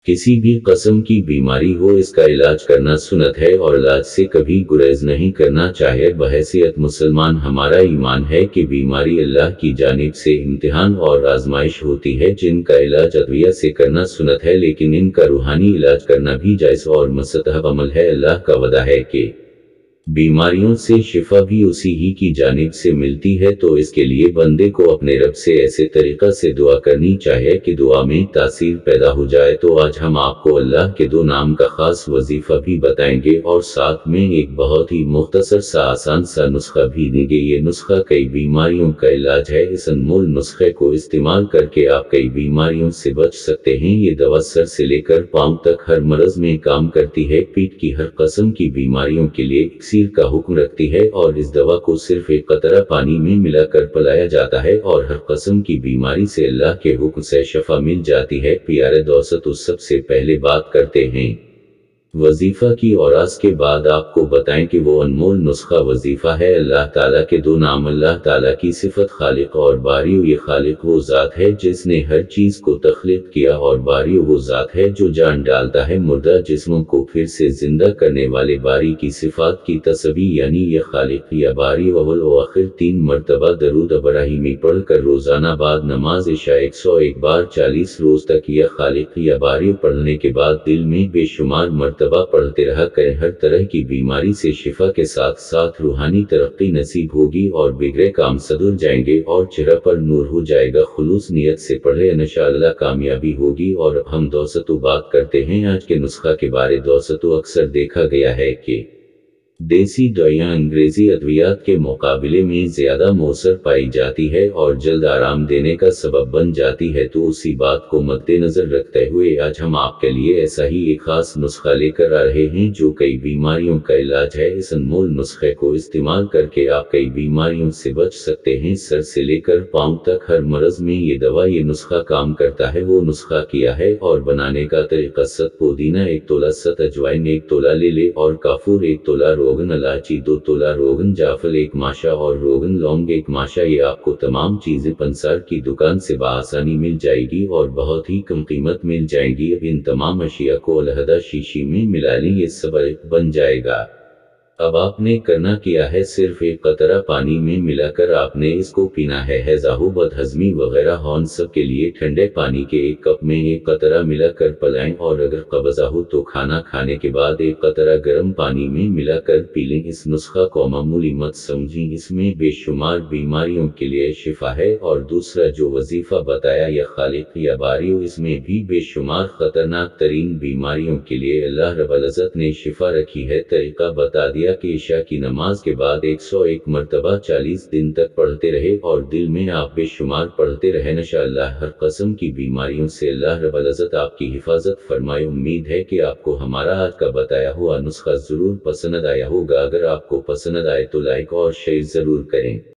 किसी भी किस्म की बीमारी हो इसका इलाज करना सुन्नत है और इलाज से कभी गुरेज नहीं करना चाहिए। बहैसियत मुसलमान हमारा ईमान है कि बीमारी अल्लाह की जानिब से इम्तिहान और आजमाइश होती है, जिनका इलाज अद्विया से करना सुन्नत है, लेकिन इनका रूहानी इलाज करना भी जायज़ और मुस्तहब अमल है। अल्लाह का वदा है कि बीमारियों से शिफा भी उसी ही की जानिब से मिलती है, तो इसके लिए बंदे को अपने रब से ऐसे तरीक़ा से दुआ करनी चाहिए कि दुआ में तासीर पैदा हो जाए। तो आज हम आपको अल्लाह के दो नाम का ख़ास वजीफ़ा भी बताएंगे और साथ में एक बहुत ही मुख्तसर सा आसान सा नुस्खा भी देंगे। ये नुस्खा कई बीमारियों का इलाज है। इस अनमोल नुस्खे को इस्तेमाल करके आप कई बीमारियों से बच सकते हैं। ये दवा सर से लेकर पाँव तक हर मर्ज़ में काम करती है। पीठ की हर किस्म की बीमारियों के लिए का हुक्म रखती है और इस दवा को सिर्फ एक कतरा पानी में मिलाकर पिलाया जाता है और हर किस्म की बीमारी से अल्लाह के हुक्म से शफा मिल जाती है। प्यारे दोस्तों, सबसे पहले बात करते हैं वजीफा की और इसके बाद आपको बताएं कि वो अनमोल नुस्खा वजीफा है। अल्लाह ताला के दो नाम। अल्लाह ताला की सिफत खालिक और बारियो। ये खालिक वो ज़ात है जिसने हर चीज़ को तख्लीक किया और बारियो वो ज़ात है जो जान डालता है मुर्दा जिस्मों को फिर से जिंदा करने वाले बारी की सिफात की तस्बीह, यानी ये खालिक या बारी अव्वल व आखिर 3 मरतबा दरूद इब्राहिमी पढ़कर रोज़ाना बाद नमाज इशा 101 बार 40 रोज़ तक या खालिक या बारी पढ़ने के बाद दिल में बेशुमार मरतबा पढ़ते रहा करें। हर तरह की बीमारी से शिफा के साथ साथ रूहानी तरक्की नसीब होगी और बिगड़े काम सदुर जाएंगे और चेहरा पर नूर हो जाएगा। खुलूस नियत से पढ़े, इंशाअल्लाह कामयाबी होगी। और अब हम दोस्तों बात करते हैं आज के नुस्खा के बारे। दोस्तों, अक्सर देखा गया है कि देसी दवाइयाँ अंग्रेजी अद्वियात के मुकाबले में ज़्यादा मौसर पाई जाती है और जल्द आराम देने का सबब बन जाती है। तो उसी बात को मद्देनज़र रखते हुए आज हम आपके लिए ऐसा ही एक ख़ास नुस्खा लेकर आ रहे हैं जो कई बीमारियों का इलाज है। इस अनमोल नुस्खे को इस्तेमाल करके आप कई बीमारियों से बच सकते हैं। सर से लेकर पाँव तक हर मर्ज़ में ये नुस्खा काम करता है। वो नुस्खा किया है और बनाने का तरीका: सत पुदीना 1 तोला, सत अजवाइन 1 तोला ले ले और काफूर 1 तोला, रोगन इलायची 2 तोला, रोगन जाफल 1 माशा और रोगन लौंग 1 माशा। ये आपको तमाम चीज़ें पंसार की दुकान से बआसानी मिल जाएगी और बहुत ही कम कीमत मिल जाएंगी। अब इन तमाम अशिया को अलहदा शीशी में मिला लें, ये सब बन जाएगा। अब आपने करना क्या है, सिर्फ एक कतरा पानी में मिलाकर आपने इसको पीना है। हैज़ाहू, बदहज़मी वगैरह होन सब के लिए ठंडे पानी के 1 कप में 1 कतरा मिलाकर पिलाएं और अगर कब्ज़ा हो तो खाना खाने के बाद 1 कतरा गर्म पानी में मिलाकर पी लें। इस नुस्खा को मामूली मत समझें, इसमें बेशुमार बीमारियों के लिए शिफा है। और दूसरा जो वजीफ़ा बताया या खालिक या बारियो, इसमें भी बेशुमार ख़तरनाक तरीन बीमारियों के लिए अल्लाह रब्बुल इज़्ज़त ने शिफा रखी है। तरीका बता दिया कि इशा की नमाज के बाद 101 मरतबा 40 दिन तक पढ़ते रहे और दिल में आप बेशुमार पढ़ते रहे। इंशाअल्लाह हर किस्म की बीमारियों से अल्लाह रब्बुल इज़्ज़त आपकी हिफाजत फरमाए। उम्मीद है कि आपको हमारा आज का बताया हुआ नुस्खा ज़रूर पसंद आया होगा। अगर आपको पसंद आए तो लाइक और शेयर ज़रूर करें।